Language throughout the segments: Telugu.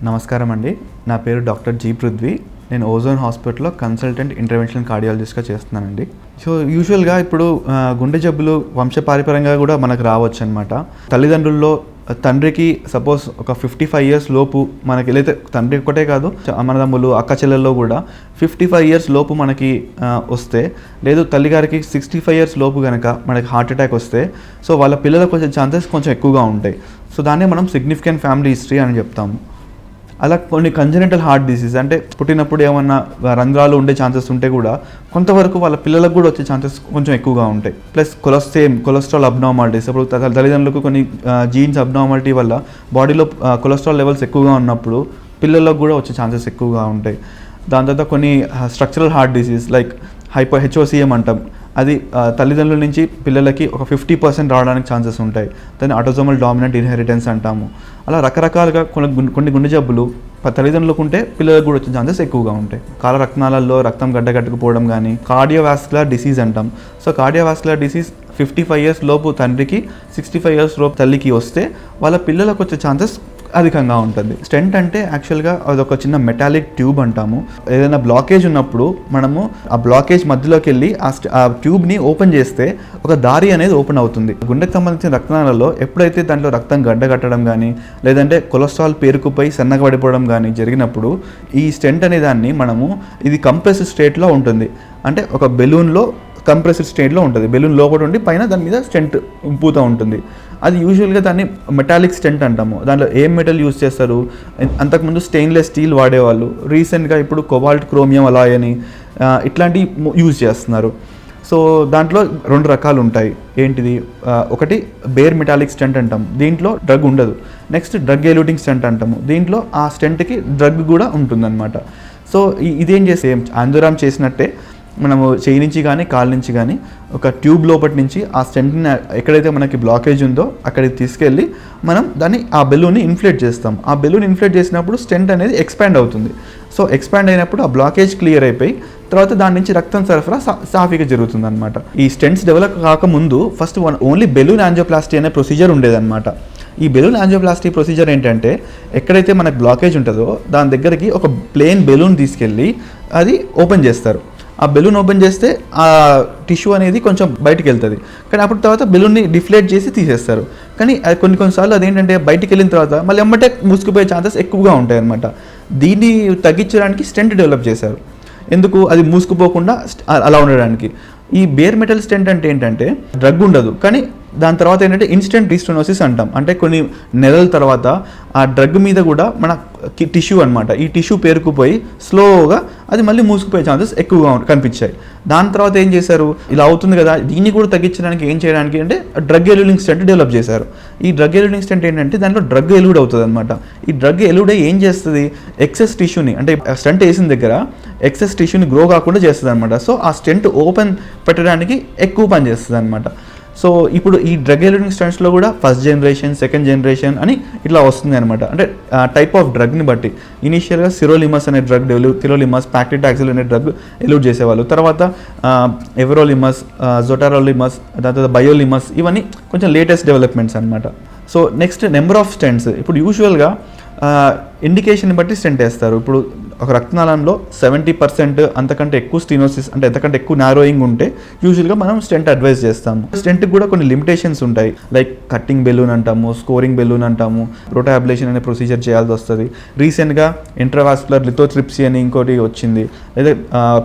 నమస్కారం అండి. నా పేరు డాక్టర్ జీ పృథ్వీ. నేను ఓజోన్ హాస్పిటల్లో కన్సల్టెంట్ ఇంటర్వెన్షనల్ కార్డియాలజిస్ట్గా చేస్తున్నానండి. సో యూజువల్గా ఇప్పుడు గుండె జబ్బులు వంశపారంపర్యంగా కూడా మనకు రావచ్చు అనమాట. తల్లిదండ్రుల్లో తండ్రికి సపోజ్ ఒక 55 ఇయర్స్ లోపు మనకి లేదా తండ్రి ఒకటే కాదు, అన్నదమ్ములు అక్క చెల్లెల్లో కూడా 55 ఇయర్స్ లోపు మనకి వస్తే, లేదు తల్లిగారికి 65 ఇయర్స్ లోపు కనుక మనకి హార్ట్ అటాక్ వస్తే, సో వాళ్ళ పిల్లలకు వచ్చే ఛాన్సెస్ కొంచెం ఎక్కువగా ఉంటాయి. సో దాన్నే మనం సిగ్నిఫికెంట్ ఫ్యామిలీ హిస్టరీ అని చెప్తాము. అలా కొన్ని కంజెనిటల్ హార్ట్ డిసీజ్ అంటే పుట్టినప్పుడు ఏమన్నా రంధ్రాలు ఉండే ఛాన్సెస్ ఉంటే కూడా కొంతవరకు వాళ్ళ పిల్లలకు కూడా వచ్చే ఛాన్సెస్ కొంచెం ఎక్కువగా ఉంటాయి. ప్లస్ కొలెస్ట్రాల్ అబ్నార్మాలిటీస్, ఇప్పుడు తల్లిదండ్రులకు కొన్ని జీన్స్ అబ్నార్మాలిటీ వల్ల బాడీలో కొలెస్ట్రాల్ లెవెల్స్ ఎక్కువగా ఉన్నప్పుడు పిల్లలకు కూడా వచ్చే ఛాన్సెస్ ఎక్కువగా ఉంటాయి. దాని తర్వాత కొన్ని structural heart disease like HOCM అంటాం, అది తల్లిదండ్రుల నుంచి పిల్లలకి ఒక 50% రావడానికి ఛాన్సెస్ ఉంటాయి. దాన్ని ఆటోసోమల్ డామినెంట్ ఇన్హెరిటెన్స్ అంటాము. అలా రకరకాలుగా కొన్ని గుండె జబ్బులు తల్లిదండ్రులకు ఉంటే పిల్లలకు కూడా వచ్చే ఛాన్సెస్ ఎక్కువగా ఉంటాయి. కాల రక్తనాళాల్లో రక్తం గడ్డకట్టుకుపోవడం కానీ కార్డియోవాస్కులర్ డిసీజ్ అంటాం. సో కార్డియోవాస్కులర్ డిసీజ్ 55 ఇయర్స్ లోపు తండ్రికి, 65 ఇయర్స్ లోపు తల్లికి వస్తే వాళ్ళ పిల్లలకు వచ్చే ఛాన్సెస్ అధికంగా ఉంటుంది. స్టెంట్ అంటే యాక్చువల్గా అదొక చిన్న మెటాలిక్ ట్యూబ్ అంటాము. ఏదైనా బ్లాకేజ్ ఉన్నప్పుడు మనము ఆ బ్లాకేజ్ మధ్యలోకి వెళ్ళి ఆ ట్యూబ్ని ఓపెన్ చేస్తే ఒక దారి అనేది ఓపెన్ అవుతుంది. గుండెకు సంబంధించిన రక్తనాళాల్లో ఎప్పుడైతే దాంట్లో రక్తం గడ్డకట్టడం కానీ లేదంటే కొలెస్ట్రాల్ పేరుకుపోయి సన్నగా పడిపోవడం కానీ జరిగినప్పుడు ఈ స్టెంట్ అనే దాన్ని మనము, ఇది కంప్రెస్డ్ స్టేట్లో ఉంటుంది. అంటే ఒక బెలూన్లో కంప్రెస్డ్ స్టేట్లో ఉంటుంది. బెలూన్ లోపల ఉండి పైన దాని మీద స్టెంట్ ఇంపుతూ ఉంటుంది. అది యూజువల్గా దాన్ని మెటాలిక్ స్టెంట్ అంటాము. దాంట్లో ఏం మెటల్ యూజ్ చేస్తారు? అంతకుముందు స్టెయిన్లెస్ స్టీల్ వాడేవాళ్ళు, రీసెంట్గా ఇప్పుడు కోబాల్ట్, క్రోమియం అలాయ్ అని ఇట్లాంటివి యూజ్ చేస్తున్నారు. సో దాంట్లో 2 రకాలు ఉంటాయి. ఏంటిది? ఒకటి బేర్ మెటాలిక్ స్టెంట్ అంటాం, దీంట్లో డ్రగ్ ఉండదు. నెక్స్ట్ డ్రగ్ ఎలూటింగ్ స్టెంట్ అంటాము, దీంట్లో ఆ స్టెంట్కి డ్రగ్ కూడా ఉంటుందన్నమాట. సో ఇదేం చేస్తే ఆందోరామ్ చేసినట్టే మనము చేయి నుంచి కానీ కాళ్ళ నుంచి కానీ ఒక ట్యూబ్ లోపటి నుంచి ఆ స్టెంట్ని ఎక్కడైతే మనకి బ్లాకేజ్ ఉందో అక్కడికి తీసుకెళ్ళి మనం దాన్ని ఆ బెలూన్ని ఇన్ఫ్లేట్ చేస్తాం. ఆ బెలూన్ ఇన్ఫ్లేట్ చేసినప్పుడు స్టెంట్ అనేది ఎక్స్పాండ్ అవుతుంది. సో ఎక్స్పాండ్ అయినప్పుడు ఆ బ్లాకేజ్ క్లియర్ అయిపోయి తర్వాత దాని నుంచి రక్తం సరఫరా సాఫీగా జరుగుతుంది అనమాట. ఈ స్టెంట్స్ డెవలప్ కాకముందు ఫస్ట్ ఓన్లీ బెలూన్ యాంజియోప్లాస్టీ అనే ప్రొసీజర్ ఉండేదన్నమాట. ఈ బెలూన్ యాంజియోప్లాస్టీ ప్రొసీజర్ ఏంటంటే ఎక్కడైతే మనకు బ్లాకేజ్ ఉంటుందో దాని దగ్గరికి ఒక ప్లెయిన్ బెలూన్ తీసుకెళ్ళి అది ఓపెన్ చేస్తారు. ఆ బెలూన్ ఓపెన్ చేస్తే ఆ టిష్యూ అనేది కొంచెం బయటికి వెళ్తుంది, కానీ అప్పుడు తర్వాత బెలూన్ని డిఫ్లేట్ చేసి తీసేస్తారు. కానీ అది కొన్నిసార్లు అదేంటంటే బయటికి వెళ్ళిన తర్వాత మళ్ళీ ఎమ్మటే మూసుకుపోయే ఛాన్సెస్ ఎక్కువగా ఉంటాయి అన్నమాట. దీన్ని తగ్గించడానికి స్టెంట్ డెవలప్ చేశారు. ఎందుకు? అది మూసుకుపోకుండా అలా ఉండడానికి. ఈ బేర్ మెటల్ స్టెంట్ అంటే ఏంటంటే డ్రగ్ ఉండదు, కానీ దాని తర్వాత ఏంటంటే ఇన్స్టెంట్ రీస్టోనోసిస్ అంటాం. అంటే కొన్ని నెలల తర్వాత ఆ డ్రగ్ మీద కూడా మన టిష్యూ అనమాట, ఈ టిష్యూ పేరుకుపోయి స్లోగా అది మళ్ళీ మూసుకుపోయే ఛాన్సెస్ ఎక్కువగా కనిపించాయి. దాని తర్వాత ఏం చేశారు? ఇలా అవుతుంది కదా, దీన్ని కూడా తగ్గించడానికి ఏం చేయడానికి అంటే డ్రగ్ ఎలూడింగ్ స్టెంట్ డెవలప్ చేశారు. ఈ డ్రగ్ ఎలూడింగ్ స్టెంట్ ఏంటంటే దాంట్లో డ్రగ్ ఎలూడ్ అవుతుంది అనమాట. ఈ డ్రగ్ ఎలూడ్ అయ్యి ఏం చేస్తుంది? ఎక్సెస్ టిష్యూని, అంటే స్టెంట్ వేసిన దగ్గర ఎక్సెస్ టిష్యూని గ్రో కాకుండా చేస్తుంది అనమాట. సో ఆ స్టెంట్ ఓపెన్ పెట్టడానికి ఎక్కువ పని చేస్తుంది అనమాట. సో ఇప్పుడు ఈ డ్రగ్ ఎలూడింగ్ స్టెంట్స్లో కూడా ఫస్ట్ జనరేషన్, సెకండ్ జనరేషన్ అని ఇట్లా వస్తుంది అనమాట. అంటే టైప్ ఆఫ్ డ్రగ్ని బట్టి ఇనీషియల్గా సిరోలిమస్ అనే డ్రగ్ సిరోలిమస్, ప్యాక్లిటాక్సిల్ అనే డ్రగ్ ఎలూడ్ చేసేవాళ్ళు. తర్వాత ఎవరోలిమస్, జొటారోలిమస్, దాని తర్వాత బయోలిమస్, ఇవన్నీ కొంచెం లేటెస్ట్ డెవలప్మెంట్స్ అనమాట. So next number of stents. ఇప్పుడు యూజువల్గా ఇండికేషన్ బట్టి స్టెంట్ వేస్తారు. ఇప్పుడు ఒక రక్తనాళంలో 70% అంతకంటే ఎక్కువ స్టీనోసిస్, అంటే అంతకంటే ఎక్కువ నారోయింగ్ ఉంటే యూజువల్గా మనం స్టెంట్ అడ్వైజ్ చేస్తాము. స్టెంట్కి కూడా కొన్ని లిమిటేషన్స్ ఉంటాయి. లైక్ కట్టింగ్ బెలూన్ అంటాము, స్కోరింగ్ బెలూన్ అంటాము, రోటాబ్లేషన్ అనే ప్రొసీజర్ చేయాల్సి వస్తుంది. రీసెంట్గా ఇంట్రావాస్కులర్ లిథోట్రిప్సీ అని ఇంకోటి వచ్చింది, లేదా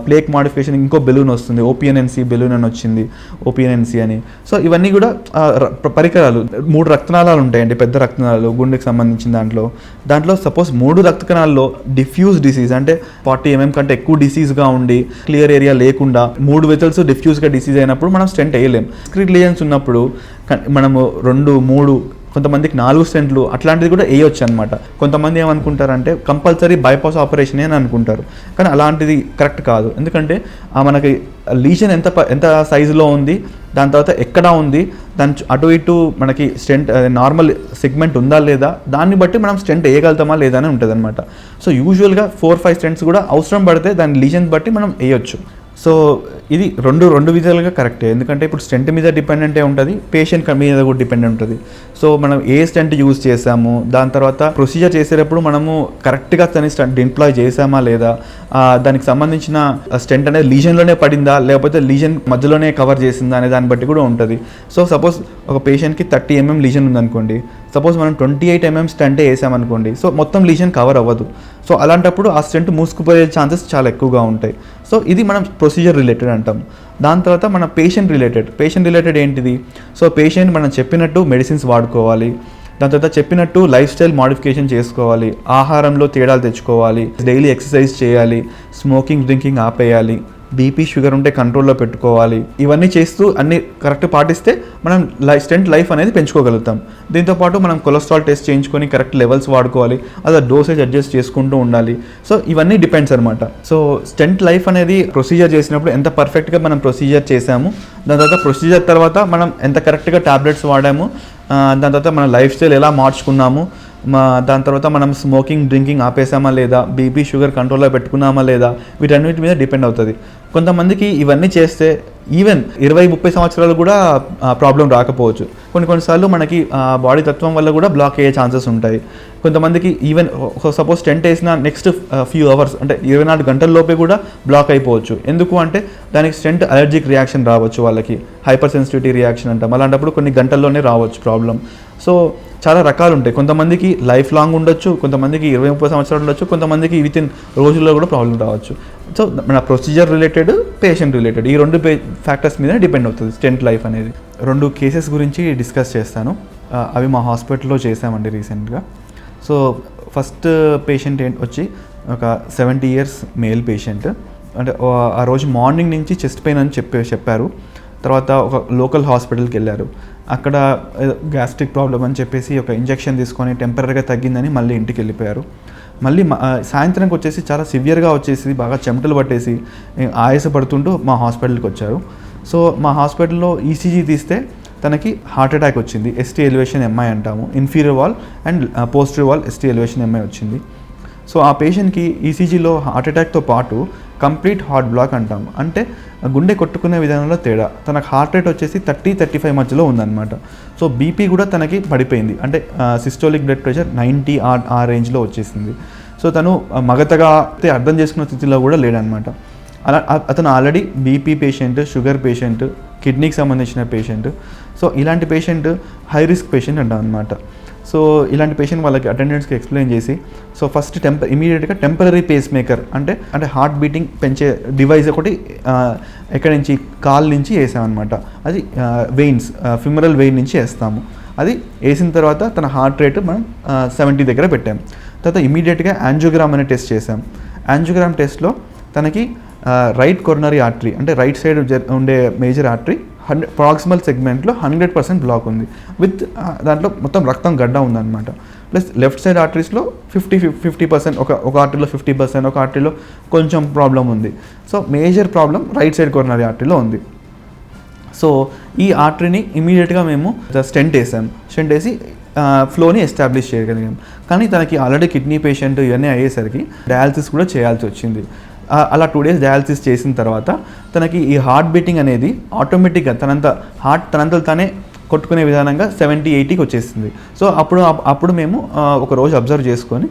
ప్లేక్ మాడిఫికేషన్ ఇంకో బెలూన్ వస్తుంది, OPNNC బెలూన్ అని వచ్చింది, OPNNC అని. సో ఇవన్నీ కూడా పరికరాలు. 3 రక్తనాళాలు ఉంటాయండి, పెద్ద రక్తనాళాలు గుండెకి సంబంధించిన దాంట్లో సపోజ్ 3 రక్తకణాల్లో డిఫ్యూజ్ డిసీజ్ అంటే 40 mm కంటే ఎక్కువ డిసీజ్గా ఉండి క్లియర్ ఏరియా లేకుండా 3 వెసల్స్ డిఫ్యూజ్గా డిసీజ్ అయినప్పుడు మనం స్టెంట్ వేయలేం. డిస్క్రీట్ లీజన్స్ ఉన్నప్పుడు మనము 2, 3, కొంతమందికి 4 స్టెంట్లు అట్లాంటిది కూడా వేయొచ్చు అనమాట. కొంతమంది ఏమనుకుంటారంటే కంపల్సరీ బైపాస్ ఆపరేషన్ అని అనుకుంటారు, కానీ అలాంటిది కరెక్ట్ కాదు. ఎందుకంటే మనకి లీజన్ ఎంత సైజులో ఉంది, దాని తర్వాత ఎక్కడ ఉంది, దాని అటు ఇటు మనకి స్టెంట్ నార్మల్ సెగ్మెంట్ ఉందా లేదా, దాన్ని బట్టి మనం స్టెంట్ వేయగలుగుతామా లేదా అని ఉంటుంది అనమాట. సో యూజువల్గా 4-5 స్టెంట్స్ కూడా అవసరం పడితే దాని లీజన్స్ బట్టి మనం వేయొచ్చు. సో ఇది రెండు విధాలుగా కరెక్టే, ఎందుకంటే ఇప్పుడు స్టెంట్ మీద డిపెండెంటే ఉంటుంది, పేషెంట్ మీద కూడా డిపెండెంట్ ఉంటుంది. సో మనం ఏ స్టెంట్ యూజ్ చేసాము, దాని తర్వాత ప్రొసీజర్ చేసేటప్పుడు మనము కరెక్ట్గా దాన్ని స్టెంట్ డిప్లాయ్ చేసామా లేదా, దానికి సంబంధించిన స్టెంట్ అనేది లీజన్లోనే పడిందా లేకపోతే లీజన్ మధ్యలోనే కవర్ చేసిందా అనే దాన్ని బట్టి కూడా ఉంటుంది. సో సపోజ్ ఒక పేషెంట్కి 30 mm లీజన్ ఉందనుకోండి, సపోజ్ మనం 28 mm స్టెంటే వేసామనుకోండి, సో మొత్తం లీజన్ కవర్ అవ్వదు. సో అలాంటప్పుడు ఆ స్టెంట్ మూసుకుపోయే ఛాన్సెస్ చాలా ఎక్కువగా ఉంటాయి. సో ఇది మనం ప్రొసీజర్ రిలేటెడ్ అంటాం. దాని తర్వాత మన పేషెంట్ రిలేటెడ్ ఏంటిది, సో పేషెంట్ మనం చెప్పినట్టు మెడిసిన్స్ వాడుకోవాలి, దాని తర్వాత చెప్పినట్టు లైఫ్ స్టైల్ మోడిఫికేషన్ చేసుకోవాలి, ఆహారంలో తేడాలు తెచ్చుకోవాలి, డైలీ ఎక్సర్సైజ్ చేయాలి, స్మోకింగ్ డ్రింకింగ్ ఆపేయాలి, బీపీ షుగర్ ఉంటే కంట్రోల్లో పెట్టుకోవాలి. ఇవన్నీ చేస్తూ అన్ని కరెక్ట్ పాటిస్తే మనం స్టెంట్ లైఫ్ అనేది పెంచుకోగలుగుతాం. దీంతోపాటు మనం కొలెస్ట్రాల్ టెస్ట్ చేయించుకొని కరెక్ట్ లెవెల్స్ వాడుకోవాలి, అదే డోసేజ్ అడ్జస్ట్ చేసుకుంటూ ఉండాలి. సో ఇవన్నీ డిపెండ్స్ అనమాట. సో స్టెంట్ లైఫ్ అనేది ప్రొసీజర్ చేసినప్పుడు ఎంత పర్ఫెక్ట్గా మనం ప్రొసీజర్ చేసాము, దాని తర్వాత ప్రొసీజర్ తర్వాత మనం ఎంత కరెక్ట్గా టాబ్లెట్స్ వాడాము, దాని తర్వాత మన లైఫ్ స్టైల్ ఎలా మార్చుకున్నాము, దాని తర్వాత మనం స్మోకింగ్ డ్రింకింగ్ ఆపేసామా లేదా, బీపీ షుగర్ కంట్రోల్లో పెట్టుకున్నామా లేదా, వీటన్నిటి మీద డిపెండ్ అవుతుంది. కొంతమందికి ఇవన్నీ చేస్తే ఈవెన్ 20-30 సంవత్సరాలు కూడా ప్రాబ్లం రాకపోవచ్చు. కొన్నిసార్లు మనకి బాడీ తత్వం వల్ల కూడా బ్లాక్ అయ్యే ఛాన్సెస్ ఉంటాయి. కొంతమందికి ఈవెన్ సపోజ్ స్టెంట్ వేసిన నెక్స్ట్ ఫ్యూ అవర్స్ అంటే 24 గంటల లోపే కూడా బ్లాక్ అయిపోవచ్చు. ఎందుకు అంటే దానికి స్టెంట్ అలర్జిక్ రియాక్షన్ రావచ్చు, వాళ్ళకి హైపర్ సెన్సిటివిటీ రియాక్షన్ అంటాం. అలాంటప్పుడు కొన్ని గంటల్లోనే రావచ్చు ప్రాబ్లం. సో చాలా రకాలు ఉంటాయి. కొంతమందికి లైఫ్ లాంగ్ ఉండొచ్చు, కొంతమందికి 20-30 సంవత్సరాలు ఉండొచ్చు, కొంతమందికి వితిన్ రోజుల్లో కూడా ప్రాబ్లం రావచ్చు. సో మన ప్రొసీజర్ రిలేటెడ్, పేషెంట్ రిలేటెడ్ ఈ రెండు ఫ్యాక్టర్స్ మీద డిపెండ్ అవుతుంది స్టెంట్ లైఫ్ అనేది. 2 కేసెస్ గురించి డిస్కస్ చేస్తాను. అవి మా హాస్పిటల్లో చేసామండి రీసెంట్గా. సో ఫస్ట్ పేషెంట్ వచ్చి ఒక 70 years మేల్ పేషెంట్. అంటే ఆ రోజు మార్నింగ్ నుంచి చెస్ట్ పెయిన్ అని చెప్పారు. తర్వాత ఒక లోకల్ హాస్పిటల్కి వెళ్ళారు. అక్కడ గ్యాస్ట్రిక్ ప్రాబ్లం అని చెప్పేసి ఒక ఇంజెక్షన్ తీసుకొని టెంపరీగా తగ్గిందని మళ్ళీ ఇంటికి వెళ్ళిపోయారు. మళ్ళీ సాయంత్రంకి వచ్చేసి చాలా సివియర్గా వచ్చేసి బాగా చెమటలు పట్టేసి ఆయాసపడుతుంటూ మా హాస్పిటల్కి వచ్చారు. సో మా హాస్పిటల్లో ఈసీజీ తీస్తే తనకి హార్ట్ అటాక్ వచ్చింది. ఎస్టీ ఎలివేషన్ ఎంఐ అంటాము, inferior wall and posterior wall ST elevation MI వచ్చింది. సో ఆ పేషెంట్కి ఈసీజీలో హార్ట్ అటాక్తో పాటు కంప్లీట్ హార్ట్ బ్లాక్ అంటాము, అంటే గుండె కొట్టుకునే విధానంలో తేడా. తనకు హార్ట్ రేట్ వచ్చేసి 30-35 మధ్యలో ఉందన్నమాట. సో బీపీ కూడా తనకి పడిపోయింది, అంటే సిస్టోలిక్ బ్లడ్ ప్రెషర్ 90 ఆ రేంజ్లో వచ్చేసింది. సో తను మగతగా అర్థం చేసుకున్న స్థితిలో కూడా లేడనమాట. అతను already BP patient, sugar patient, కిడ్నీకి సంబంధించిన పేషెంట్. సో ఇలాంటి పేషెంట్ హై రిస్క్ పేషెంట్ అంటాం అనమాట. సో ఇలాంటి పేషెంట్ వాళ్ళకి అటెండెంట్స్కి ఎక్స్ప్లెయిన్ చేసి, సో ఫస్ట్ ఇమీడియట్గా టెంపరరీ పేస్ మేకర్ అంటే హార్ట్ బీటింగ్ పెంచే డివైస్ ఒకటి ఎక్కడి నుంచి కాల్ నుంచి వేసామన్నమాట. అది వెయిన్స్, ఫిమరల్ వెయిన్ నుంచి వేస్తాము. అది వేసిన తర్వాత తన హార్ట్ రేట్ మనం 70 దగ్గర పెట్టాం. తర్వాత ఇమీడియట్గా యాంజియోగ్రామ్ అనే టెస్ట్ చేసాం. యాంజియోగ్రామ్ టెస్ట్లో తనకి రైట్ కొరనరీ ఆర్టరీ అంటే రైట్ సైడ్ ఉండే మేజర్ ఆర్టరీ ప్రాక్సిమల్ సెగ్మెంట్లో 100% బ్లాక్ ఉంది, విత్ దాంట్లో మొత్తం రక్తం గడ్డ ఉందన్నమాట. ప్లస్ లెఫ్ట్ సైడ్ ఆర్టరీస్లో 50% ఒక ఆర్టరీలో 50%, ఒక ఆర్టరీలో కొంచెం ప్రాబ్లం ఉంది. So major problem right side coronary ఆర్టరీలో ఉంది. సో ఈ ఆర్టరీని ఇమీడియట్గా మేము స్టెంట్ వేసాం. స్టెంట్ వేసి ఫ్లోని ఎస్టాబ్లిష్ చేయగలిగాం. కానీ తనకి ఆల్రెడీ కిడ్నీ పేషెంట్ ఇవన్నీ అయ్యేసరికి డయాలసిస్ కూడా చేయాల్సి వచ్చింది. అలా 2 days డయాలసిస్ చేసిన తర్వాత తనకి ఈ హార్ట్ బీటింగ్ అనేది ఆటోమేటిక్గా తనంతలో తానే కొట్టుకునే విధానంగా 70-80కి వచ్చేసింది. సో అప్పుడు మేము ఒక రోజు అబ్జర్వ్ చేసుకొని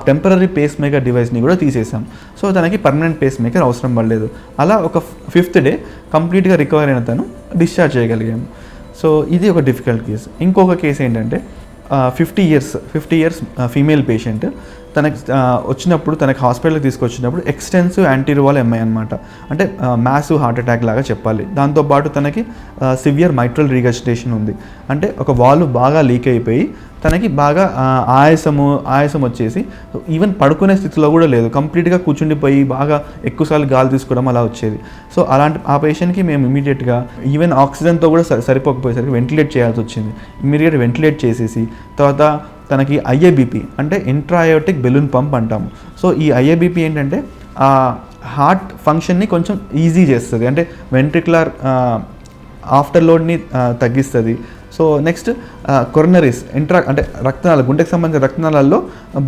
టెంపరరీ పేస్ మేకర్ డివైస్ని కూడా తీసేసాం. సో తనకి పర్మనెంట్ పేస్ మేకర్ అవసరం పడలేదు. అలా ఒక 5th day కంప్లీట్గా రికవర్ అయిన తను డిశ్చార్జ్ చేయగలిగాము. సో ఇది ఒక డిఫికల్ట్ కేసు. ఇంకొక కేసు ఏంటంటే 50 years ఫీమేల్ పేషెంట్. తనకి వచ్చినప్పుడు తనకి హాస్పిటల్కి తీసుకొచ్చినప్పుడు ఎక్స్టెన్సివ్ యాంటీరియర్ వాల్ ఎంఐ అనమాట, అంటే మ్యాసివ్ హార్ట్ అటాక్ లాగా చెప్పాలి. దాంతోపాటు తనకి సివియర్ మైట్రల్ రీగజిటేషన్ ఉంది, అంటే ఒక వాల్వ్ బాగా లీక్ అయిపోయి తనకి బాగా ఆయాసం వచ్చేసి ఈవెన్ పడుకునే స్థితిలో కూడా లేదు, కంప్లీట్గా కూర్చుండిపోయి బాగా ఎక్కువసార్లు గాలి తీసుకోవడం అలా వచ్చేది. సో ఆ పేషెంట్కి మేము ఇమీడియట్గా ఈవెన్ ఆక్సిజన్తో కూడా సరిపోకపోయేసరికి వెంటిలేట్ చేయాల్సి వచ్చింది. ఇమీడియట్ వెంటిలేట్ చేసేసి తర్వాత తనకి ఐఏబిపి అంటే ఇంట్రాయోటిక్ బెలూన్ పంప్ అంటాము. సో ఈ ఐఏబిపి ఏంటంటే ఆ హార్ట్ ఫంక్షన్ని కొంచెం ఈజీ చేస్తుంది, అంటే వెంట్రికులర్ ఆఫ్టర్ లోడ్ని తగ్గిస్తుంది. సో నెక్స్ట్ కొరనరీస్ అంటే రక్తనాళాలు, గుండెకి సంబంధించిన రక్తనాళాల్లో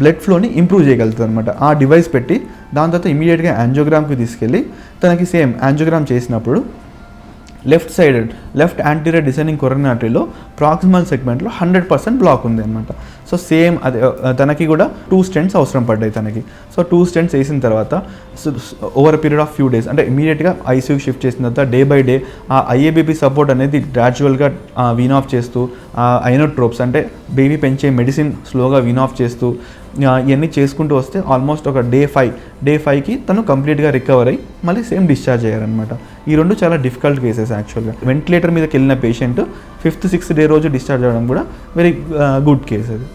బ్లడ్ ఫ్లోని ఇంప్రూవ్ చేయగలుగుతుంది అనమాట. ఆ డివైస్ పెట్టి దాని తర్వాత ఇమీడియట్గా యాంజియోగ్రామ్కి తీసుకెళ్ళి తనకి సేమ్ యాంజియోగ్రామ్ చేసినప్పుడు లెఫ్ట్ యాంటీరియర్ డిసెండింగ్ కొరోనరీ ఆర్టరీలో ప్రాక్సిమల్ సెగ్మెంట్లో 100% బ్లాక్ ఉంది అనమాట. సో సేమ్ అదే తనకి కూడా 2 స్టెంట్స్ అవసరం పడ్డాయి తనకి. సో 2 స్టెంట్స్ వేసిన తర్వాత over period of few days అంటే ఇమీడియట్గా ఐసీయూకి షిఫ్ట్ చేసిన తర్వాత డే బై డే ఆ ఐఏబీపీ సపోర్ట్ అనేది గ్రాడ్యువల్గా వీన్ ఆఫ్ చేస్తూ ఐనోట్రోప్స్ అంటే బేబీ పెంచే మెడిసిన్ స్లోగా వీన్ ఆఫ్ చేస్తూ ఇవన్నీ చేసుకుంటూ వస్తే ఆల్మోస్ట్ ఒక డే 5కి తను కంప్లీట్గా రికవర్ అయ్యి మళ్ళీ సేమ్ డిశ్చార్జ్ అయ్యారనమాట. ఈ రెండు చాలా డిఫికల్ట్ కేసెస్ యాక్చువల్గా. వెంటిలేటర్ మీదకి వెళ్ళిన పేషెంట్ 5th 6th డే రోజు డిశ్చార్జ్ అవ్వడం కూడా వెరీ గుడ్ కేస్ అది.